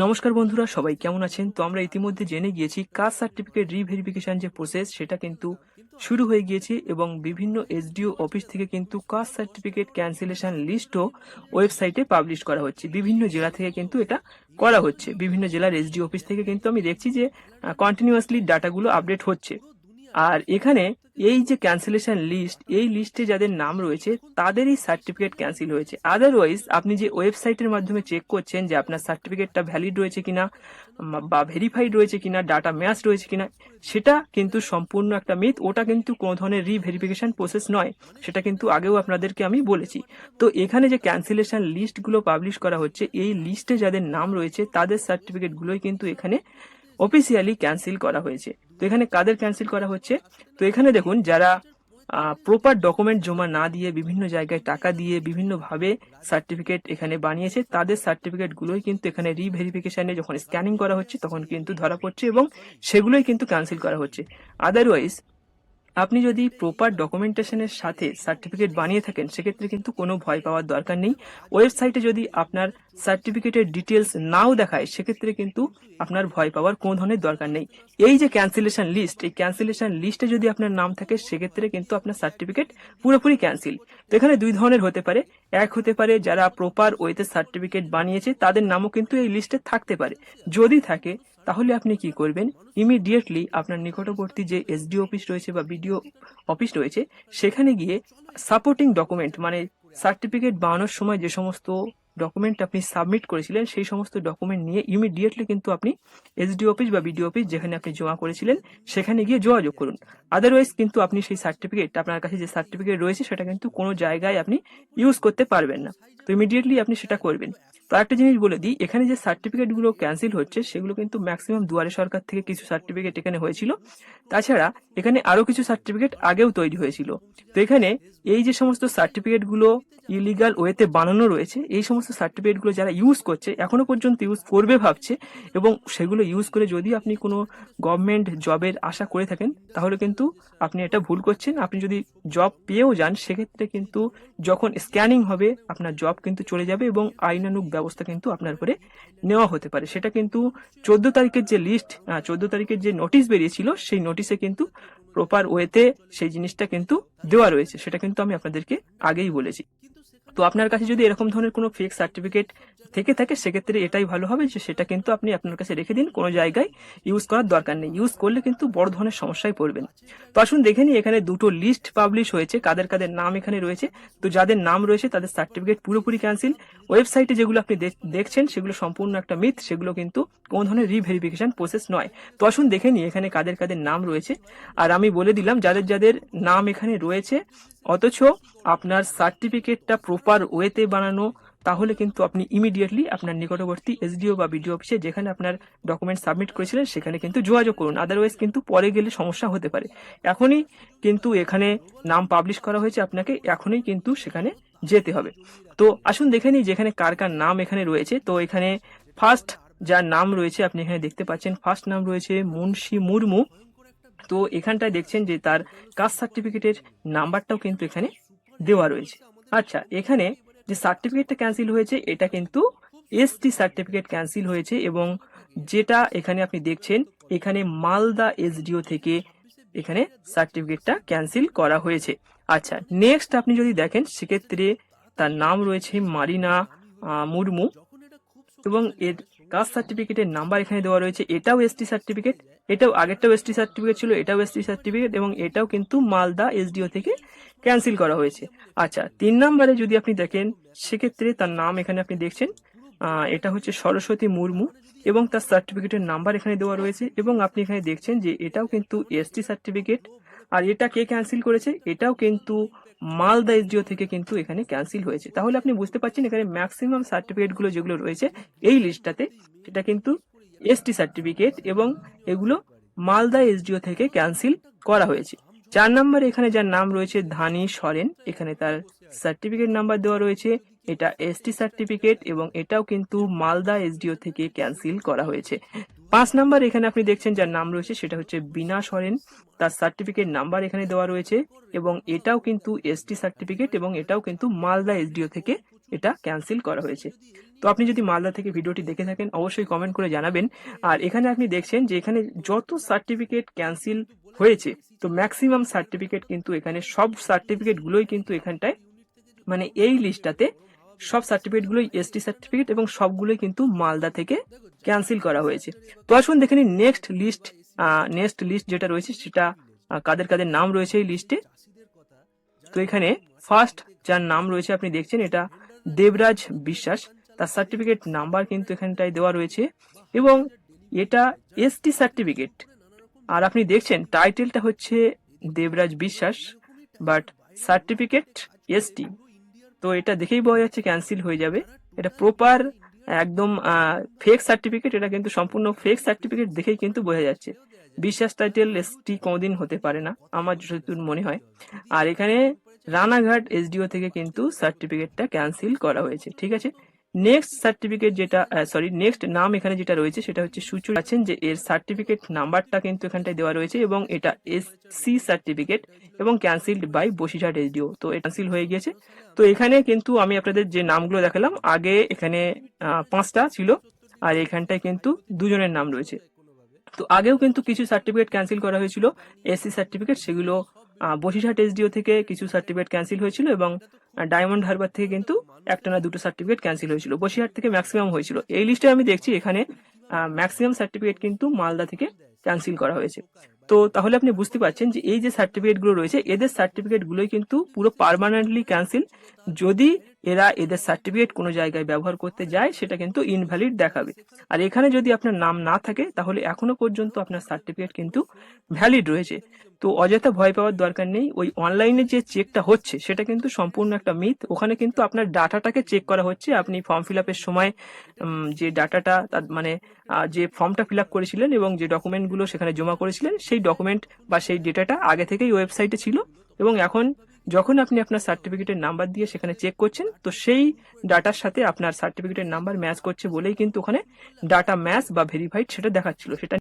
নমস্কার বন্ধুরা, সবাই কেমন আছেন? তো আমরা ইতিমধ্যে জেনে গিয়েছি কাস্ট সার্টিফিকেট রিভেরিফিকেশন যে প্রসেস সেটা কিন্তু শুরু হয়ে গিয়েছে এবং বিভিন্ন এসডিও অফিস থেকে কিন্তু কাস্ট সার্টিফিকেট ক্যান্সেলেশন লিস্টও ওয়েবসাইটে পাবলিশ করা হচ্ছে। বিভিন্ন জেলা থেকে কিন্তু এটা করা হচ্ছে। বিভিন্ন জেলার এসডিও অফিস থেকে কিন্তু আমি দেখছি যে কন্টিনিউয়াসলি ডাটাগুলো আপডেট হচ্ছে। আর এখানে এই যে ক্যান্সেলেশন লিস্ট, এই লিস্টে যাদের নাম রয়েছে তাদেরই সার্টিফিকেট ক্যান্সেল হয়েছে। আদারওয়াইজ আপনি যে ওয়েবসাইটের মাধ্যমে চেক করছেন যে আপনার সার্টিফিকেটটা ভ্যালিড রয়েছে কিনা বা ভেরিফাইড রয়েছে কিনা, ডাটা ম্যাচ রয়েছে কিনা, সেটা কিন্তু সম্পূর্ণ একটা মিথ। ওটা কিন্তু কোনো ধরনের রিভেরিফিকেশন প্রসেস নয়, সেটা কিন্তু আগেও আপনাদেরকে আমি বলেছি। তো এখানে যে ক্যান্সেলেশন লিস্টগুলো পাবলিশ করা হচ্ছে, এই লিস্টে যাদের নাম রয়েছে তাদের সার্টিফিকেটগুলোই কিন্তু এখানে অফিসিয়ালি ক্যান্সেল করা হয়েছে। তো এখানে কাদের ক্যান্সেল করা হচ্ছে? তো এখানে দেখুন, যারা প্রপার ডকুমেন্ট জমা না দিয়ে বিভিন্ন জায়গায় টাকা দিয়ে বিভিন্নভাবে সার্টিফিকেট এখানে বানিয়েছে, তাদের সার্টিফিকেট গুলোই কিন্তু এখানে রিভেরিফিকেশনে যখন স্ক্যানিং করা হচ্ছে তখন কিন্তু ধরা পড়ছে এবং সেগুলোই কিন্তু ক্যান্সেল করা হচ্ছে। আদারওয়াইজ আপনি যদি প্রপার ডকুমেন্টেশনের সাথে সার্টিফিকেট বানিয়ে থাকেন সেক্ষেত্রে কিন্তু কোনো ভয় পাওয়ার দরকার নেই। ওয়েবসাইটে যদি আপনার সার্টিফিকেটের ডিটেলস নাও দেখায় সেক্ষেত্রে কিন্তু আপনার ভয় পাওয়ার কোনো ধরনের দরকার নেই। এই যে ক্যান্সেলেশন লিস্ট, এই ক্যান্সেলেশন লিস্টে যদি আপনার নাম থাকে সেক্ষেত্রে কিন্তু আপনার সার্টিফিকেট পুরোপুরি ক্যান্সেল। তো এখানে দুই ধরনের হতে পারে। এক হতে পারে যারা প্রপার ওয়েতে সার্টিফিকেট বানিয়েছে তাদের নামও কিন্তু এই লিস্টে থাকতে পারে। যদি থাকে তাহলে আপনি কি করবেন? ইমিডিয়েটলি আপনার নিকটবর্তী যে এসডিও অফিস রয়েছে বা বিডিও অফিস রয়েছে সেখানে গিয়ে সাপোর্টিং ডকুমেন্ট, মানে সার্টিফিকেট বানানোর সময় যে সমস্ত ডকুমেন্ট আপনি সাবমিট করেছিলেন সেই সমস্ত ডকুমেন্ট নিয়ে ইমিডিয়েটলি কিন্তু আপনি এসডিও অফিস বা বিডিও অফিস যেখানে আপনি জমা করেছিলেন সেখানে গিয়ে যোগাযোগ করুন। আদারওয়াইজ কিন্তু আপনি সেই সার্টিফিকেট, আপনার কাছে যে সার্টিফিকেট রয়েছে সেটা কিন্তু কোনো জায়গায় আপনি ইউজ করতে পারবেন না। তো ইমিডিয়েটলি আপনি সেটা করবেন। তো একটা জিনিস বলে দিই, এখানে যে সার্টিফিকেট গুলো ক্যান্সেল হচ্ছে সেগুলো কিন্তু ম্যাক্সিমাম দুয়ারে সরকার থেকে কিছু সার্টিফিকেট এখানে হয়েছিল। তাছাড়া এখানে আরো কিছু সার্টিফিকেট আগেও তৈরি হয়েছিল। তো এখানে এই যে সমস্ত সার্টিফিকেট গুলো ইলিগাল ওয়েতে বানানো রয়েছে, এই সমস্ত সার্টিফিকেট গুলো যারা ইউজ করছে, এখনো পর্যন্ত ইউজ করবে ভাবছে, এবং সেগুলো ইউজ করে যদি আপনি কোনো গভর্নমেন্ট জবের আশা করে থাকেন তাহলে কিন্তু আপনি এটা ভুল করছেন। আপনি যদি জব পেয়েও যান সেক্ষেত্রে কিন্তু যখন স্ক্যানিং হবে আপনার জব কিন্তু চলে যাবে এবং আইনানুগ ব্যবস্থা কিন্তু আপনার উপরে নেওয়া হতে পারে। সেটা কিন্তু 14 তারিখের যে লিস্ট, 14 তারিখের যে নোটিশ বেরিয়েছিল সেই নোটিশে কিন্তু প্রপার ওয়েতে সেই জিনিসটা কিন্তু দেওয়া রয়েছে, সেটা কিন্তু আমি আপনাদেরকে আগেই বলেছি। তো আপনার কাছে যদি এরকম ধরনের কোনো ফেক সার্টিফিকেট থেকে থাকে সেক্ষেত্রে এটাই ভালো হবে যে সেটা কিন্তু আপনি আপনার কাছে রেখে দিন, কোনো জায়গায় ইউজ করার দরকার নেই। ইউজ করলে কিন্তু বড় ধরনের সমস্যায় পড়বেন। তো আসুন দেখে নিই, এখানে দুটো লিস্ট পাবলিশ হয়েছে, কাদের কাদের নাম এখানে রয়েছে। তো যাদের নাম রয়েছে তাদের সার্টিফিকেট পুরোপুরি ক্যান্সেল। ওয়েবসাইটে যেগুলো আপনি দেখছেন সেগুলো সম্পূর্ণ একটা মিথ, সেগুলো কিন্তু কোনো ধরনের রিভেরিফিকেশন প্রসেস নয়। তো আসুন দেখে নিই এখানে কাদের কাদের নাম রয়েছে। আর আমি বলে দিলাম যাদের যাদের নাম এখানে রয়েছে অথচ আপনার সার্টিফিকেটটা প্রপার ওয়েতে বানানো, তাহলে কিন্তু আপনি ইমিডিয়েটলি আপনার নিকটবর্তী এসডিও বা বিডিও অফিসে যেখানে আপনার ডকুমেন্ট সাবমিট করেছিলেন সেখানে কিন্তু যোগাযোগ করুন। আদারওয়াইজ কিন্তু পরে গেলে সমস্যা হতে পারে। এখনই কিন্তু এখানে নাম পাবলিশ করা হয়েছে, আপনাকে এখনই কিন্তু সেখানে যেতে হবে। তো আসুন দেখে নিই যেখানে কার কার নাম এখানে রয়েছে। তো এখানে ফার্স্ট যার নাম রয়েছে আপনি এখানে দেখতে পাচ্ছেন, ফার্স্ট নাম রয়েছে মুন্সি মুর্মু। তো এখানটায় দেখছেন যে তার কাস্ট সার্টিফিকেটের নাম্বারটাও কিন্তু এখানে দেওয়া রয়েছে। আচ্ছা, এখানে যে সার্টিফিকেটটা ক্যান্সেল হয়েছে এটা কিন্তু এসটি সার্টিফিকেট ক্যান্সেল হয়েছে, এবং যেটা এখানে আপনি দেখছেন এখানে মালদা এসডিও থেকে এখানে সার্টিফিকেটটা ক্যান্সেল করা হয়েছে। আচ্ছা, নেক্সট আপনি যদি দেখেন সেক্ষেত্রে তার নাম রয়েছে মারিনা মুর্মু, এবং এর কাস্ট সার্টিফিকেটের নাম্বার এখানে দেওয়া রয়েছে। এটাও এসটি সার্টিফিকেট, এটাও আগেরটাও এসটি সার্টিফিকেট ছিল, এটাও এসটি সার্টিফিকেট, এবং এটাও কিন্তু মালদা এসডিও থেকে ক্যান্সেল করা হয়েছে। আচ্ছা, 3 নম্বরে যদি আপনি দেখেন সেক্ষেত্রে তার নাম এখানে আপনি দেখছেন, এটা হচ্ছে সরস্বতী মুর্মু, এবং তার সার্টিফিকেটের নাম্বার এখানে দেওয়া রয়েছে, এবং আপনি এখানে দেখছেন যে এটাও কিন্তু এসটি সার্টিফিকেট। আর এটা কে ক্যান্সেল করেছে? এটাও কিন্তু মালদা এসডিও থেকে কিন্তু এখানে ক্যান্সেল হয়েছে। তাহলে আপনি বুঝতে পারছেন এখানে ম্যাক্সিমাম সার্টিফিকেট গুলো যেগুলো রয়েছে এই লিস্টটাতে সেটা কিন্তু এসটি সার্টিফিকেট, এবং এগুলো মালদা এসডিও থেকে ক্যান্সেল করা হয়েছে। 4 নম্বরে এখানে যার নাম রয়েছে ধানি সরেন, এখানে তার সার্টিফিকেট নাম্বার দেওয়া রয়েছে, এটা এসটি সার্টিফিকেট, এবং এটাও কিন্তু মালদা এসডিও থেকে ক্যান্সেল করা হয়েছে। 5 নম্বর এখানে আপনি দেখছেন যার নাম রয়েছে সেটা হচ্ছে বিনা সরেন, তার সার্টিফিকেট নাম্বার এখানে দেওয়া রয়েছে, এবং এটাও কিন্তু এসটি সার্টিফিকেট, এবং এটাও কিন্তু মালদা এসডিও থেকে এটা ক্যান্সেল করা হয়েছে। তো আপনি যদি মালদা থেকে ভিডিওটি দেখে থাকেন অবশ্যই কমেন্ট করে জানাবেন। আর এখানে আপনি দেখছেন যে এখানে যত সার্টিফিকেট ক্যান্সেল হয়েছে, তো ম্যাক্সিমাম সার্টিফিকেট কিন্তু এখানে সব সার্টিফিকেট গুলোই কিন্তু এখানটায় মানে এই লিস্টটাতে সব সার্টিফিকেট গুলোই এসটি সার্টিফিকেট এবং সবগুলোই কিন্তু মালদা থেকে ক্যান্সেল করা হয়েছে। তো আসুন দেখে নিন নেক্সট লিস্ট যেটা রয়েছে সেটা কাদের কাদের নাম রয়েছে এই লিস্টে। তো এখানে ফার্স্ট যার নাম রয়েছে আপনি দেখছেন এটা দেবরাজ বিশ্বাস, তার সার্টিফিকেট নাম্বার কিন্তু এখানটায় দেওয়া রয়েছে এবং এটা এসটি সার্টিফিকেট। আর আপনি দেখছেন টাইটেলটা হচ্ছে দেবরাজ বিশ্বাস বাট সার্টিফিকেট এসটি। তো এটা দেখেই বোঝা যাচ্ছে ক্যান্সেল হয়ে যাবে। এটা প্রপার একদম ফেক সার্টিফিকেট, এটা কিন্তু সম্পূর্ণ ফেক সার্টিফিকেট দেখেই কিন্তু বোঝা যাচ্ছে। বিশ্বাস টাইটেল এসটি কোনোদিন হতে পারে না আমার যতদূর মনে হয়। আর এখানে রানাঘাট এসডিও থেকে কিন্তু সার্টিফিকেটটা ক্যান্সেল করা হয়েছে। ঠিক আছে, নেক্সট সার্টিফিকেট যেটা নেক্সট নাম এখানে যেটা রয়েছে সেটা হচ্ছে সুচুর আছেন, যে এর সার্টিফিকেট নাম্বারটা কিন্তু এখানটায় দেওয়া রয়েছে এবং এটা এসসি সার্টিফিকেট এবং ক্যান্সেলড বাই বসিরহাট এসডিও। তো এটা ক্যান্সেল হয়ে গিয়েছে। তো এখানে কিন্তু আমি আপনাদের যে নামগুলো দেখালাম আগে এখানে 5টা ছিল আর এখানটায় কিন্তু 2জনের নাম রয়েছে। তো আগেও কিন্তু কিছু সার্টিফিকেট ক্যান্সেল করা হয়েছিল এসসি সার্টিফিকেট, সেগুলো বসিরহাট এসডিও থেকে কিছু সার্টিফিকেট ক্যান্সেল হয়েছিল এবং ডায়মন্ড হারবার থেকে কিন্তু একটা না দুটো সার্টিফিকেট ক্যান্সেল হয়েছিল। বসিরহাট থেকে ম্যাক্সিমাম হয়েছিল। এই লিস্টে আমি দেখছি এখানে ম্যাক্সিমাম সার্টিফিকেট কিন্তু মালদা থেকে ক্যান্সেল করা হয়েছে। তো তাহলে আপনি বুঝতে পারছেন যে এই যে সার্টিফিকেট গুলো রয়েছে এদের সার্টিফিকেট গুলোই কিন্তু পুরো পার্মানেন্টলি ক্যান্সেল। যদি এদের সার্টিফিকেট কোনো জায়গায় ব্যবহার করতে যায় সেটা কিন্তু ইনভ্যালিড দেখাবে। আর এখানে যদি আপনার নাম না থাকে তাহলে এখনো পর্যন্ত আপনার সার্টিফিকেট কিন্তু ভ্যালিড রয়েছে। তো অযথা ভয় পাওয়ার দরকার নেই। ওই অনলাইনে যে চেকটা হচ্ছে সেটা কিন্তু সম্পূর্ণ একটা মিথ। ওখানে কিন্তু আপনার ডাটাটাকে চেক করা হচ্ছে। আপনি ফর্ম ফিল আপের সময় যে ডাটাটা মানে যে ফর্মটা ফিল আপ করেছিলেন এবং যে ডকুমেন্টগুলো সেখানে জমা করেছিলেন সেই ডকুমেন্ট বা সেই ডেটাটা আগে থেকেই ওয়েবসাইটে ছিল এবং এখন যখন আপনি আপনার সার্টিফিকেটের নাম্বার দিয়ে সেখানে চেক করছেন তো সেই ডাটার সাথে আপনার সার্টিফিকেটের নাম্বার ম্যাচ করছে বলেই কিন্তু ওখানে ডাটা ম্যাচ বা ভেরিফাইড সেটা দেখাচ্ছিল। সেটা